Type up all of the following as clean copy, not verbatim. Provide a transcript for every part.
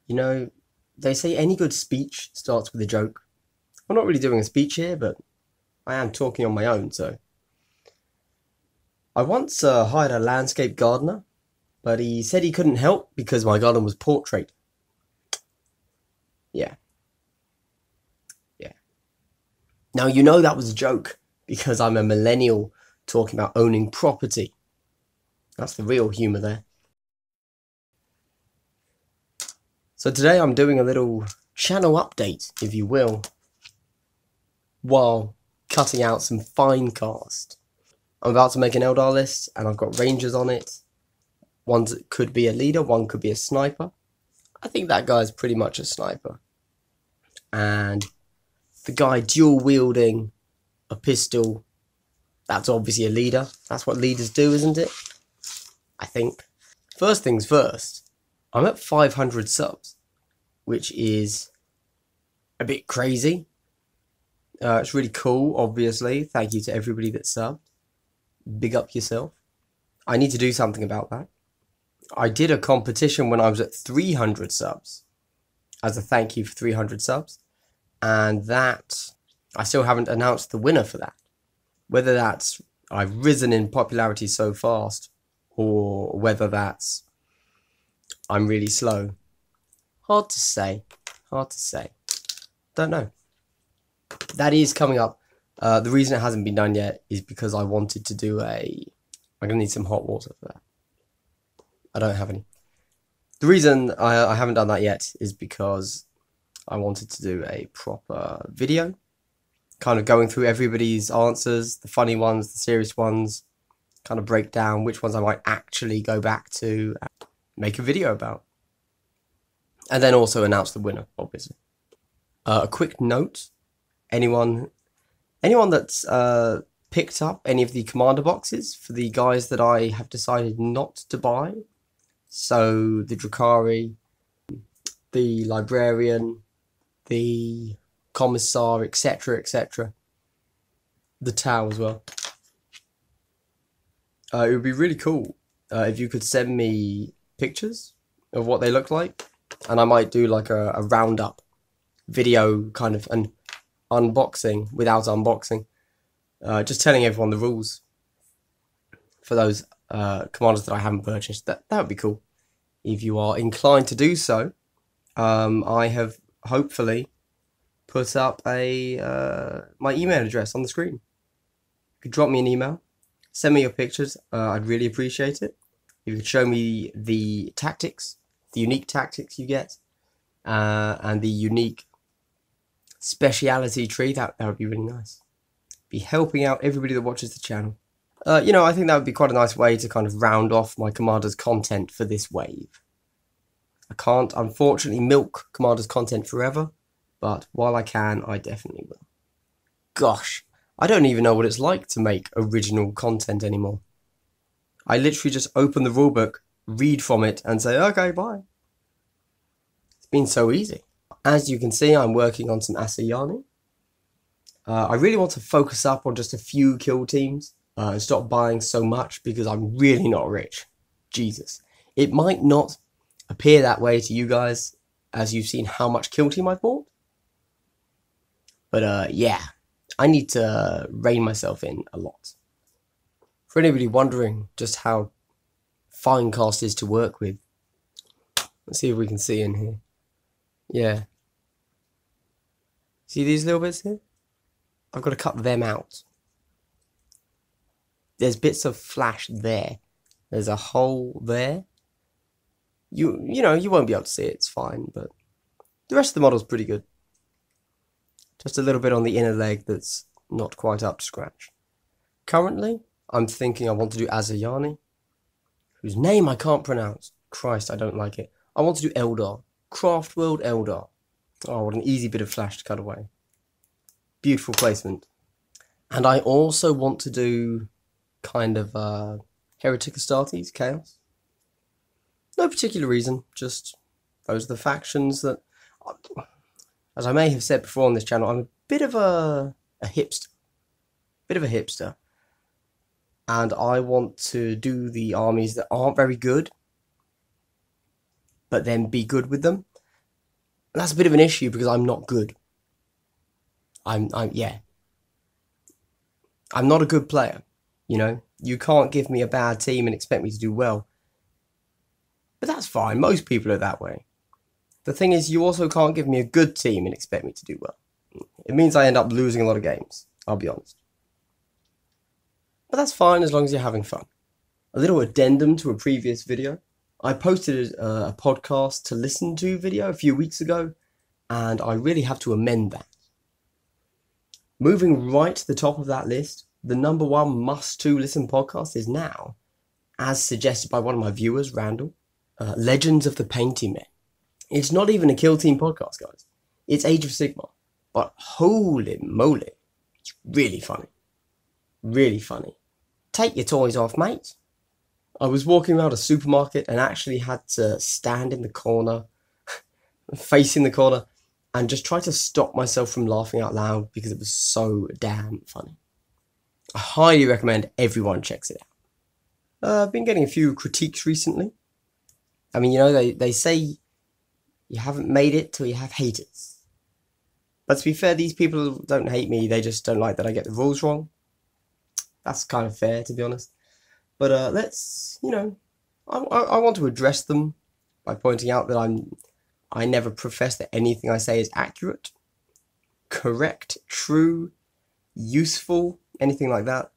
You know, they say any good speech starts with a joke. I'm not really doing a speech here, but I am talking on my own, so. I once hired a landscape gardener, but he said he couldn't help because my garden was portrait. Yeah, yeah. Now, you know that was a joke because I'm a millennial talking about owning property. That's the real humour there. So today I'm doing a little channel update, if you will, while cutting out some fine cast. I'm about to make an Eldar list, and I've got rangers on it. One could be a leader, one could be a sniper. I think that guy's pretty much a sniper. And the guy dual wielding a pistol, that's obviously a leader. That's what leaders do, isn't it? I think. First things first, I'm at 500 subs, which is a bit crazy. It's really cool, obviously. Thank you to everybody that subbed. Big up yourself. I need to do something about that. I did a competition when I was at 300 subs as a thank you for 300 subs, and that I still haven't announced the winner for that. Whether that's I've risen in popularity so fast, or whether that's I'm really slow. Hard to say. Hard to say. Don't know. That is coming up. The reason it hasn't been done yet is because I wanted to do I'm going to need some hot water for that. I don't have any. The reason I haven't done that yet is because I wanted to do a proper video, kind of going through everybody's answers, the funny ones, the serious ones, kind of break down which ones I might actually go back to and make a video about. And then also announce the winner, obviously. A quick note, anyone that's picked up any of the commander boxes for the guys that I have decided not to buy, so the Drakari, the Librarian, the Commissar, etc., etc., the Tau as well. It would be really cool if you could send me pictures of what they look like, and I might do like a roundup video, kind of an unboxing without unboxing, just telling everyone the rules for those commanders that I haven't purchased. That would be cool. If you are inclined to do so, I have hopefully put up my email address on the screen. You could drop me an email, send me your pictures. I'd really appreciate it. You could show me the tactics, the unique tactics you get, and the unique speciality tree. That would be really nice. Be helping out everybody that watches the channel. I think that would be quite a nice way to kind of round off my Commander's content for this wave. I can't, unfortunately, milk Commander's content forever, but while I can, I definitely will. Gosh, I don't even know what it's like to make original content anymore. I literally just open the rulebook, read from it, and say, okay, bye. It's been so easy. As you can see, I'm working on some Asayani. I really want to focus up on just a few kill teams and stop buying so much because I'm really not rich. Jesus. It might not appear that way to you guys as you've seen how much kill team I've bought. But yeah, I need to rein myself in a lot. For anybody wondering just how Finecast is to work with, let's see if we can see in here. Yeah. See these little bits here? I've got to cut them out. There's bits of flash there. There's a hole there. You won't be able to see it, it's fine, but the rest of the model's pretty good. Just a little bit on the inner leg that's not quite up to scratch. Currently, I'm thinking I want to do Azayani, whose name I can't pronounce. Christ, I don't like it. I want to do Eldar. Craftworld Eldar. Oh, what an easy bit of flash to cut away. Beautiful placement. And I also want to do kind of Heretic Astartes, Chaos. No particular reason, just those are the factions that, as I may have said before on this channel, I'm a bit of a hipster. Bit of a hipster. And I want to do the armies that aren't very good, but then be good with them. That's a bit of an issue because I'm not good. I'm not a good player. You know, you can't give me a bad team and expect me to do well. But that's fine. Most people are that way. The thing is, you also can't give me a good team and expect me to do well. It means I end up losing a lot of games, I'll be honest. But that's fine as long as you're having fun. A little addendum to a previous video. I posted a podcast to listen to video a few weeks ago, and I really have to amend that. Moving right to the top of that list, the number one must-to listen podcast is now, as suggested by one of my viewers, Randall, Legends of the Painting Men. It's not even a Kill Team podcast, guys. It's Age of Sigmar. But holy moly, it's really funny. Really funny. Take your toys off, mate. I was walking around a supermarket and actually had to stand in the corner, facing the corner, and just try to stop myself from laughing out loud because it was so damn funny. I highly recommend everyone checks it out. I've been getting a few critiques recently. I mean, you know, they say you haven't made it till you have haters. But to be fair, these people don't hate me, they just don't like that I get the rules wrong. That's kind of fair, to be honest. But let's, you know, I want to address them by pointing out that I never profess that anything I say is accurate, correct, true, useful, anything like that.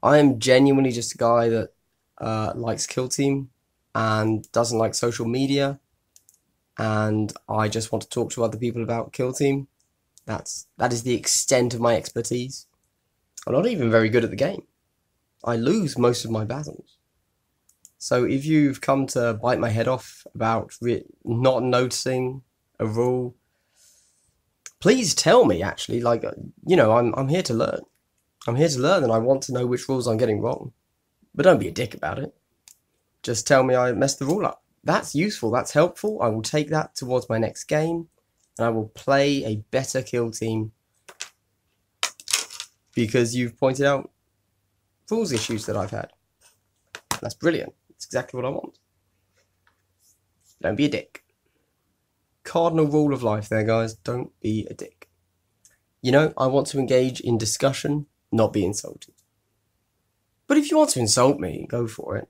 I am genuinely just a guy that likes Kill Team and doesn't like social media, and I just want to talk to other people about Kill Team. That is the extent of my expertise. I'm not even very good at the game. I lose most of my battles. So if you've come to bite my head off about not noticing a rule, please tell me, actually. Like, you know, I'm here to learn. I'm here to learn, and I want to know which rules I'm getting wrong. But don't be a dick about it. Just tell me I messed the rule up. That's useful, that's helpful. I will take that towards my next game, and I will play a better Kill Team because you've pointed out rules issues that I've had. That's brilliant. It's exactly what I want. Don't be a dick. Cardinal rule of life there, guys. Don't be a dick. You know, I want to engage in discussion, not be insulted. But if you want to insult me, go for it.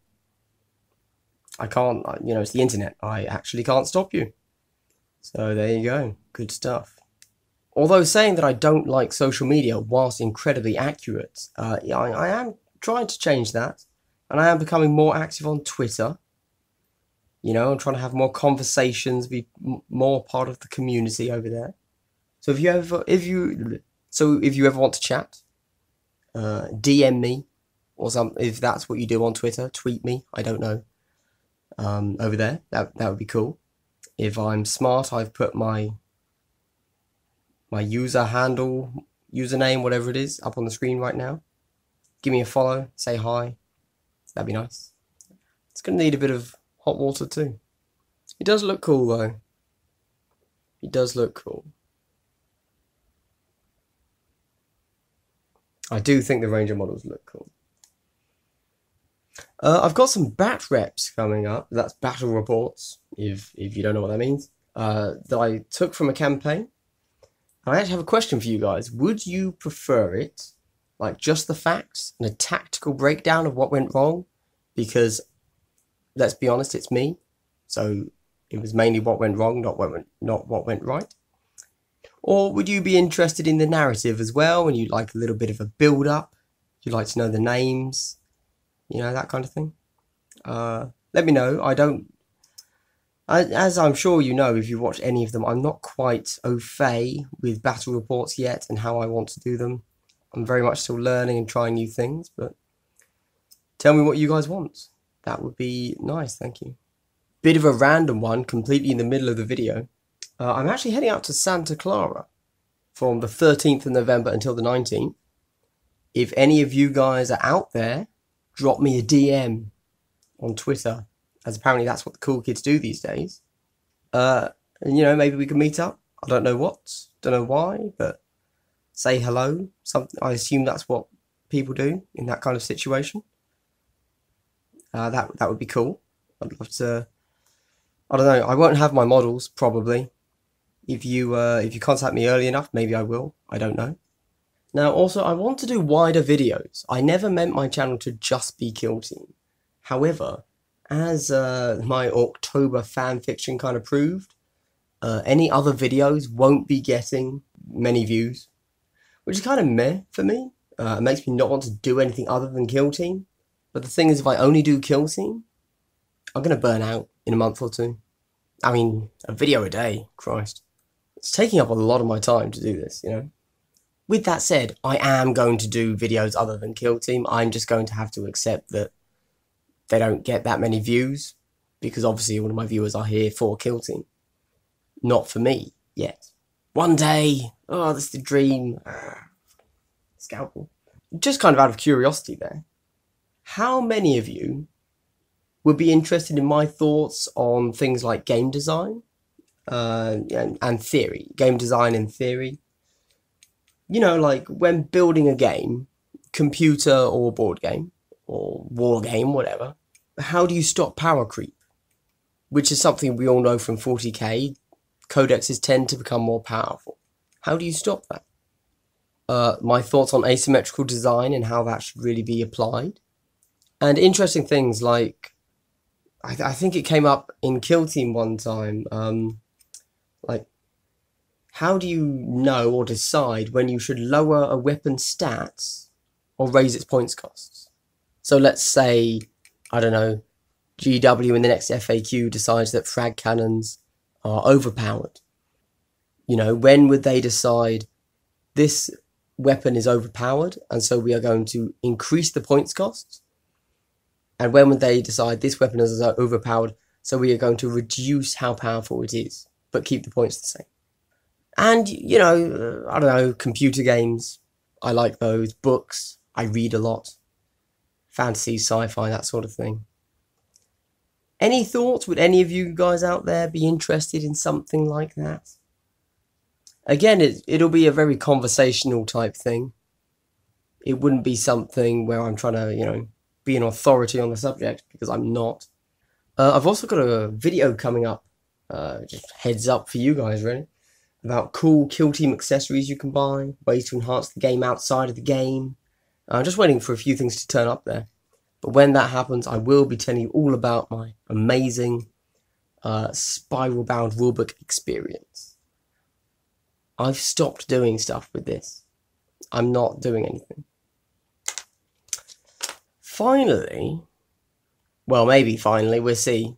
I can't, you know, it's the internet. I actually can't stop you. So there you go. Good stuff. Although saying that I don't like social media, whilst incredibly accurate, I am trying to change that. And I am becoming more active on Twitter. You know, I'm trying to have more conversations, be more part of the community over there. So if you ever want to chat, DM me, or if that's what you do on Twitter, tweet me. I don't know. Over there, that would be cool. If I'm smart, I've put my user handle, username, whatever it is, up on the screen right now. Give me a follow, say hi. That'd be nice. It's going to need a bit of hot water too. It does look cool though. It does look cool. I do think the Ranger models look cool. I've got some bat reps coming up. That's battle reports, if you don't know what that means. That I took from a campaign. And I actually have a question for you guys. Would you prefer it, like just the facts and a tactical breakdown of what went wrong? Because, let's be honest, it's me. So it was mainly what went wrong, not what went right. Or would you be interested in the narrative as well, and you'd like a little bit of a build-up? You'd like to know the names, you know, that kind of thing? Let me know. As I'm sure you know, if you watch any of them, I'm not quite au fait with battle reports yet and how I want to do them. I'm very much still learning and trying new things, but tell me what you guys want. That would be nice, thank you. Bit of a random one, completely in the middle of the video. I'm actually heading out to Santa Clara from the 13th of November until the 19th. If any of you guys are out there, drop me a DM on Twitter, as apparently that's what the cool kids do these days. And you know, maybe we can meet up. I don't know what, don't know why, but say hello. I assume that's what people do in that kind of situation. That would be cool. I'd love to I don't know. I won't have my models probably. If you contact me early enough, maybe I will. I don't know. Now, also, I want to do wider videos. I never meant my channel to just be Kill Team. However, as my October fanfiction kind of proved, any other videos won't be getting many views, which is kind of meh for me. It makes me not want to do anything other than Kill Team. But the thing is, if I only do Kill Team, I'm going to burn out in a month or two. I mean, a video a day, Christ. It's taking up a lot of my time to do this, you know. With that said, I am going to do videos other than Kill Team. I'm just going to have to accept that they don't get that many views, because obviously all of my viewers are here for Kill Team. Not for me, yet. One day, oh, that's the dream. Scalpel. Just kind of out of curiosity there, how many of you would be interested in my thoughts on things like game design and theory? Game design and theory. You know, like when building a game, computer or board game, or war game, whatever, how do you stop power creep? Which is something we all know from 40k. Codexes tend to become more powerful. How do you stop that? My thoughts on asymmetrical design and how that should really be applied. And interesting things like, I think it came up in Kill Team one time, like, how do you know or decide when you should lower a weapon's stats or raise its points costs? So let's say, I don't know, GW in the next FAQ decides that frag cannons are overpowered. You know, when would they decide this weapon is overpowered and so we are going to increase the points costs? And when would they decide this weapon is overpowered so we are going to reduce how powerful it is but keep the points the same? And, you know, I don't know, computer games, I like those. Books, I read a lot. Fantasy, sci-fi, that sort of thing. Any thoughts? Would any of you guys out there be interested in something like that? Again, it'll be a very conversational type thing. It wouldn't be something where I'm trying to, you know, be an authority on the subject, because I'm not. I've also got a video coming up, just heads up for you guys, really, about cool Kill Team accessories you can buy, ways to enhance the game outside of the game. I'm just waiting for a few things to turn up there. But when that happens, I will be telling you all about my amazing spiral-bound rulebook experience. I've stopped doing stuff with this. I'm not doing anything. Finally, well, maybe finally, we'll see.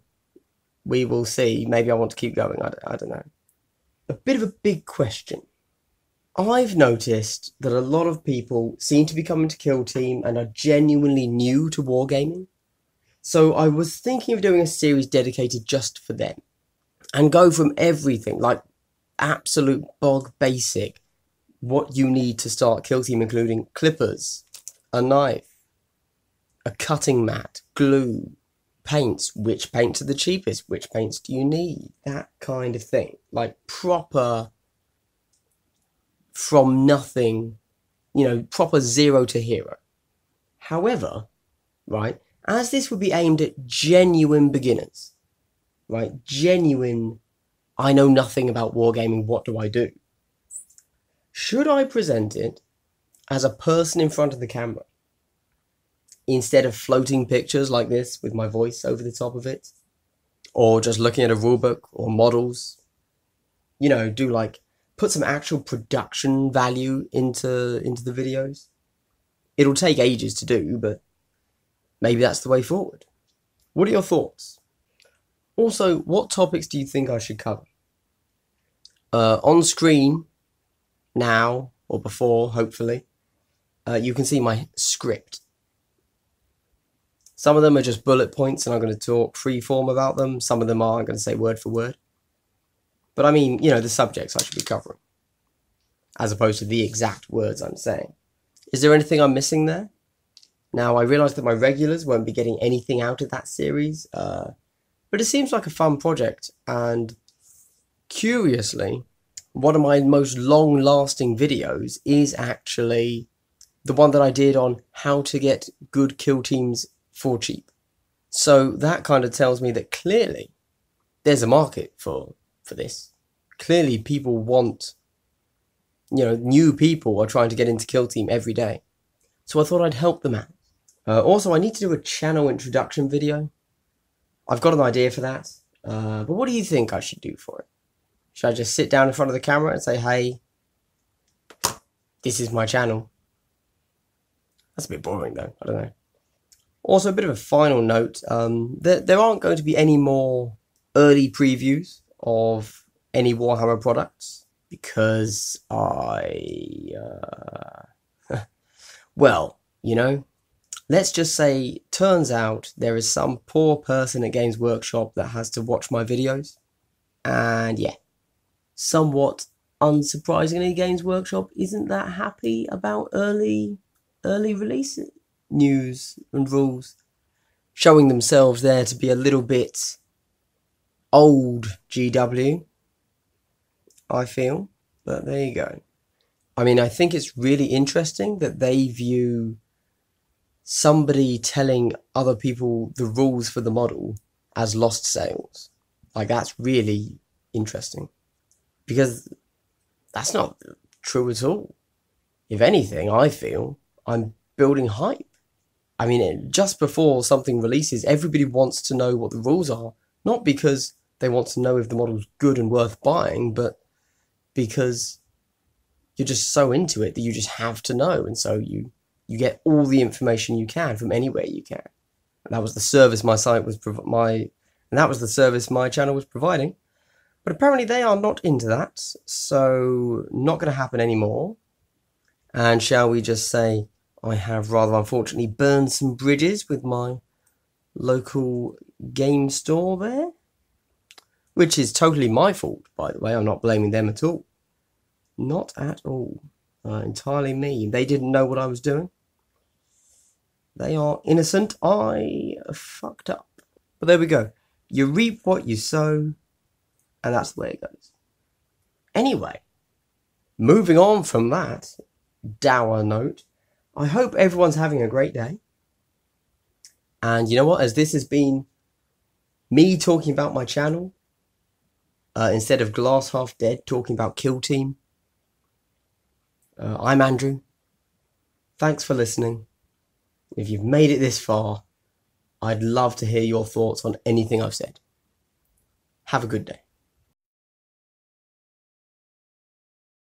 We will see. Maybe I want to keep going. I don't know. A bit of a big question. I've noticed that a lot of people seem to be coming to Kill Team and are genuinely new to wargaming. So I was thinking of doing a series dedicated just for them. And go from everything, like absolute bog basic, what you need to start Kill Team, including clippers, a knife, a cutting mat, glue, paints, which paints are the cheapest, which paints do you need, that kind of thing. Like proper, from nothing, you know, proper zero to hero. However, right, as this would be aimed at genuine beginners, right, genuine, I know nothing about wargaming, what do I do? Should I present it as a person in front of the camera, instead of floating pictures like this with my voice over the top of it, or just looking at a rulebook or models? You know, do like, put some actual production value into the videos. It'll take ages to do, but maybe that's the way forward. What are your thoughts? Also, what topics do you think I should cover? On screen now, or before, hopefully, you can see my script. Some of them are just bullet points and I'm going to talk freeform about them. Some of them are, I'm going to say word for word. But I mean, you know, the subjects I should be covering, as opposed to the exact words I'm saying. Is there anything I'm missing there? Now, I realise that my regulars won't be getting anything out of that series, but it seems like a fun project, and curiously, one of my most long-lasting videos is actually the one that I did on how to get good kill teams for cheap. So that kind of tells me that clearly there's a market for this. Clearly people want, new people are trying to get into Kill Team every day. So I thought I'd help them out. Also, I need to do a channel introduction video. I've got an idea for that. But what do you think I should do for it? Should I just sit down in front of the camera and say, hey, this is my channel? That's a bit boring though, I don't know. Also, a bit of a final note, there aren't going to be any more early previews of any Warhammer products because well, let's just say, turns out there is some poor person at Games Workshop that has to watch my videos. And yeah, somewhat unsurprisingly, Games Workshop isn't that happy about early release news and rules, showing themselves there to be a little bit old GW, I feel. But there you go. I mean, I think it's really interesting that they view somebody telling other people the rules for the model as lost sales. Like, that's really interesting, because that's not true at all. If anything, I feel I'm building hype. I mean, just before something releases, everybody wants to know what the rules are, not because they want to know if the model's good and worth buying, but because you're just so into it that you just have to know, and so you get all the information you can from anywhere you can. And that was the service my channel was providing. But apparently they are not into that, so not going to happen anymore. And shall we just say, I have rather unfortunately burned some bridges with my local game store there, which is totally my fault, by the way. I'm not blaming them at all. Not at all. Entirely me. They didn't know what I was doing. They are innocent. I fucked up. But there we go. You reap what you sow, and that's the way it goes. Anyway, moving on from that dour note, I hope everyone's having a great day. And you know what? As this has been me talking about my channel, instead of Glass Half Dead talking about Kill Team, I'm Andrew. Thanks for listening. If you've made it this far, I'd love to hear your thoughts on anything I've said. Have a good day.